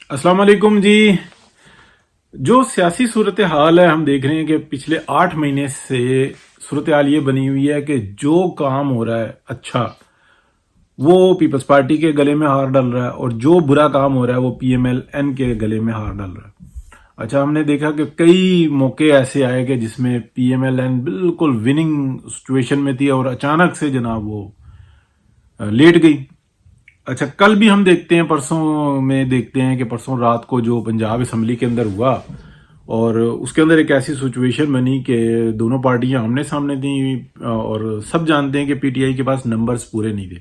السلام علیکم جی. جو سیاسی صورتحال ہے ہم دیکھ رہے ہیں کہ پچھلے 8 مہینے سے صورتحال یہ بنی ہوئی ہے کہ جو کام ہو رہا ہے اچھا وہ پیپلز پارٹی کے گلے میں ہار ڈل رہا ہے، اور جو برا کام ہو رہا ہے وہ پی ایم ایل این کے گلے میں ہار ڈل رہا ہے. اچھا، ہم نے دیکھا کہ کئی موقع ایسے آئے کہ جس میں پی ایم ایل این بالکل وننگ سچویشن میں تھی اور اچانک سے جناب وہ لیٹ گئی. اچھا، کل بھی ہم دیکھتے ہیں، پرسوں میں دیکھتے ہیں کہ پرسوں رات کو جو پنجاب اسمبلی کے اندر ہوا، اور اس کے اندر ایک ایسی سچویشن بنی کہ دونوں پارٹیاں آمنے سامنے تھیں، اور سب جانتے ہیں کہ پی ٹی آئی کے پاس نمبرز پورے نہیں تھے.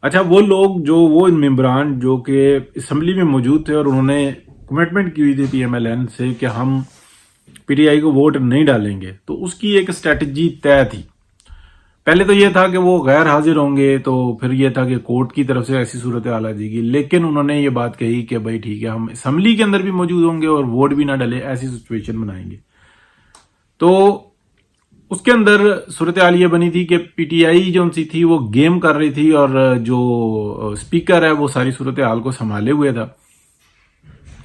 اچھا، وہ ممبران جو کہ اسمبلی میں موجود تھے اور انہوں نے کمٹمنٹ کی ہوئی تھی پی ایم ایل این سے کہ ہم پی ٹی آئی کو ووٹ نہیں ڈالیں گے، تو اس کی ایک اسٹریٹجی طے تھی. پہلے تو یہ تھا کہ وہ غیر حاضر ہوں گے، تو پھر یہ تھا کہ کورٹ کی طرف سے ایسی صورتحال آ جائے گی، لیکن انہوں نے یہ بات کہی کہ بھائی ٹھیک ہے، ہم اسمبلی کے اندر بھی موجود ہوں گے اور ووٹ بھی نہ ڈلے، ایسی سچویشن بنائیں گے. تو اس کے اندر صورتحال یہ بنی تھی کہ پی ٹی آئی جو سی تھی وہ گیم کر رہی تھی، اور جو اسپیکر ہے وہ ساری صورتحال کو سنبھالے ہوئے تھا،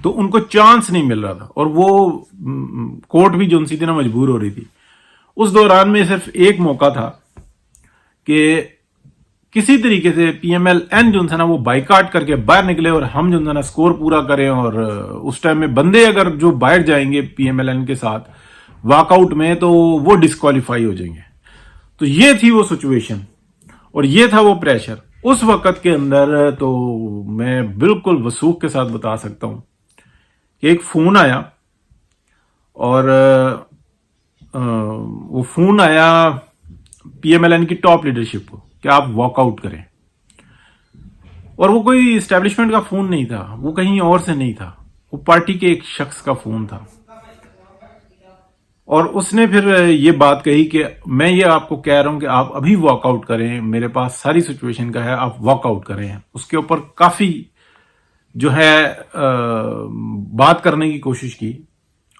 تو ان کو چانس نہیں مل رہا تھا، اور وہ کورٹ بھی جو سی تھی نا مجبور ہو رہی تھی. اس دوران میں صرف ایک موقع تھا کہ کسی طریقے سے پی ایم ایل این جو ہے نا وہ بائیکاٹ کر کے باہر نکلے اور ہم جو ہے نا سکور پورا کریں، اور اس ٹائم میں بندے اگر جو باہر جائیں گے پی ایم ایل این کے ساتھ واک آؤٹ میں تو وہ ڈسکوالیفائی ہو جائیں گے. تو یہ تھی وہ سچویشن اور یہ تھا وہ پریشر اس وقت کے اندر. تو میں بالکل وثوق کے ساتھ بتا سکتا ہوں کہ ایک فون آیا، اور وہ فون آیا پی ایم ایل این کی ٹاپ لیڈرشپ کو کہ آپ واک آؤٹ کریں. اور وہ کوئی اسٹیبلشمنٹ کا فون نہیں تھا، وہ کہیں اور سے نہیں تھا، وہ پارٹی کے ایک شخص کا فون تھا. اور اس نے پھر یہ بات کہی کہ میں یہ آپ کو کہہ رہا ہوں کہ آپ ابھی واک آؤٹ کریں، میرے پاس ساری سچویشن کا ہے، آپ واک آؤٹ کریں. اس کے اوپر کافی جو ہے بات کرنے کی کوشش کی،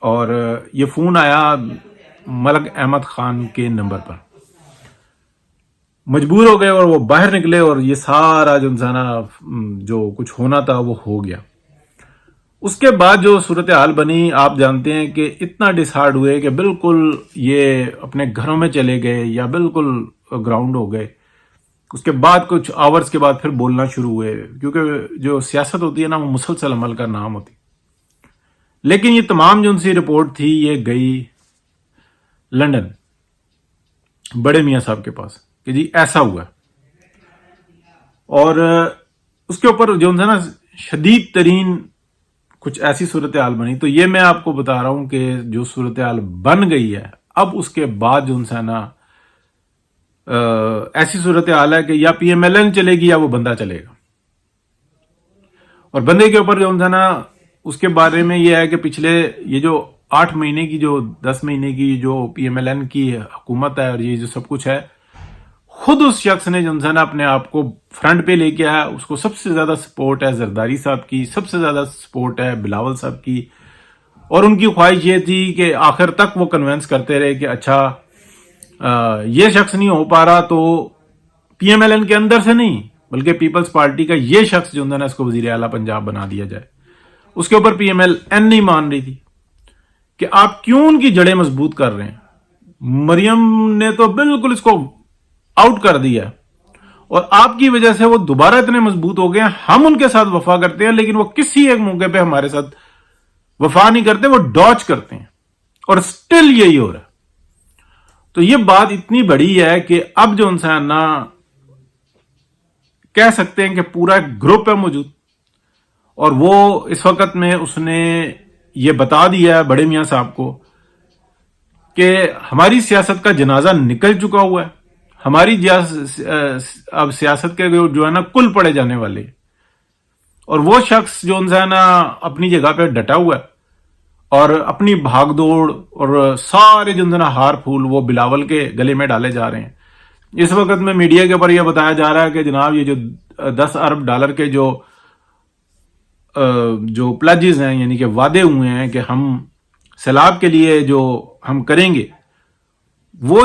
اور یہ فون آیا ملک احمد خان کے نمبر پر. مجبور ہو گئے اور وہ باہر نکلے، اور یہ سارا جو جو کچھ ہونا تھا وہ ہو گیا. اس کے بعد جو صورتحال بنی آپ جانتے ہیں کہ اتنا ڈسہارڈ ہوئے کہ بالکل یہ اپنے گھروں میں چلے گئے یا بالکل گراؤنڈ ہو گئے. اس کے بعد کچھ آورز کے بعد پھر بولنا شروع ہوئے، کیونکہ جو سیاست ہوتی ہے نا وہ مسلسل عمل کا نام ہوتی. لیکن یہ تمام جو ان سی رپورٹ تھی یہ گئی لندن بڑے میاں صاحب کے پاس کہ جی ایسا ہوا. اور اس کے اوپر جو ہے نا شدید ترین کچھ ایسی صورتحال بنی. تو یہ میں آپ کو بتا رہا ہوں کہ جو صورتحال بن گئی ہے اب اس کے بعد جو ہے نا ایسی صورتحال ہے کہ یا پی ایم ایل این چلے گی یا وہ بندہ چلے گا. اور بندے کے اوپر جو ہے نا اس کے بارے میں یہ ہے کہ پچھلے یہ جو 8 مہینے کی جو 10 مہینے کی جو پی ایم ایل این کی حکومت ہے اور یہ جو سب کچھ ہے، خود اس شخص نے جو ہے نا اپنے آپ کو فرنٹ پہ لے کے آیا. اس کو سب سے زیادہ سپورٹ ہے زرداری صاحب کی، سب سے زیادہ سپورٹ ہے بلاول صاحب کی، اور ان کی خواہش یہ تھی کہ آخر تک وہ کنونس کرتے رہے کہ اچھا یہ شخص نہیں ہو پا رہا تو پی ایم ایل این کے اندر سے نہیں بلکہ پیپلز پارٹی کا یہ شخص جو ہے نا اس کو وزیر اعلیٰ پنجاب بنا دیا جائے. اس کے اوپر پی ایم ایل این نہیں مان رہی تھی کہ آپ کیوں ان کی جڑیں مضبوط کر رہے ہیں. مریم نے تو بالکل اس کو آؤٹ کر دیا، اور آپ کی وجہ سے وہ دوبارہ اتنے مضبوط ہو گئے ہیں. ہم ان کے ساتھ وفا کرتے ہیں لیکن وہ کسی ایک موقع پہ ہمارے ساتھ وفا نہیں کرتے، وہ ڈاچ کرتے ہیں، اور سٹل یہی ہو رہا ہے. تو یہ بات اتنی بڑی ہے کہ اب جو انسان نا کہہ سکتے ہیں کہ پورا ایک گروپ ہے موجود، اور وہ اس وقت میں اس نے یہ بتا دیا ہے بڑے میاں صاحب کو کہ ہماری سیاست کا جنازہ نکل چکا ہوا ہے، ہماری اب سیاست کے جو ہے نا کل پڑے جانے والے. اور وہ شخص جو ہے نا اپنی جگہ پہ ڈٹا ہوا ہے اور اپنی بھاگ دوڑ اور سارے جو ہے نا ہار پھول وہ بلاول کے گلے میں ڈالے جا رہے ہیں. اس وقت میں میڈیا کے اوپر یہ بتایا جا رہا ہے کہ جناب یہ جو $10 ارب کے جو پلجز ہیں، یعنی کہ وعدے ہوئے ہیں کہ ہم سیلاب کے لیے جو ہم کریں گے، وہ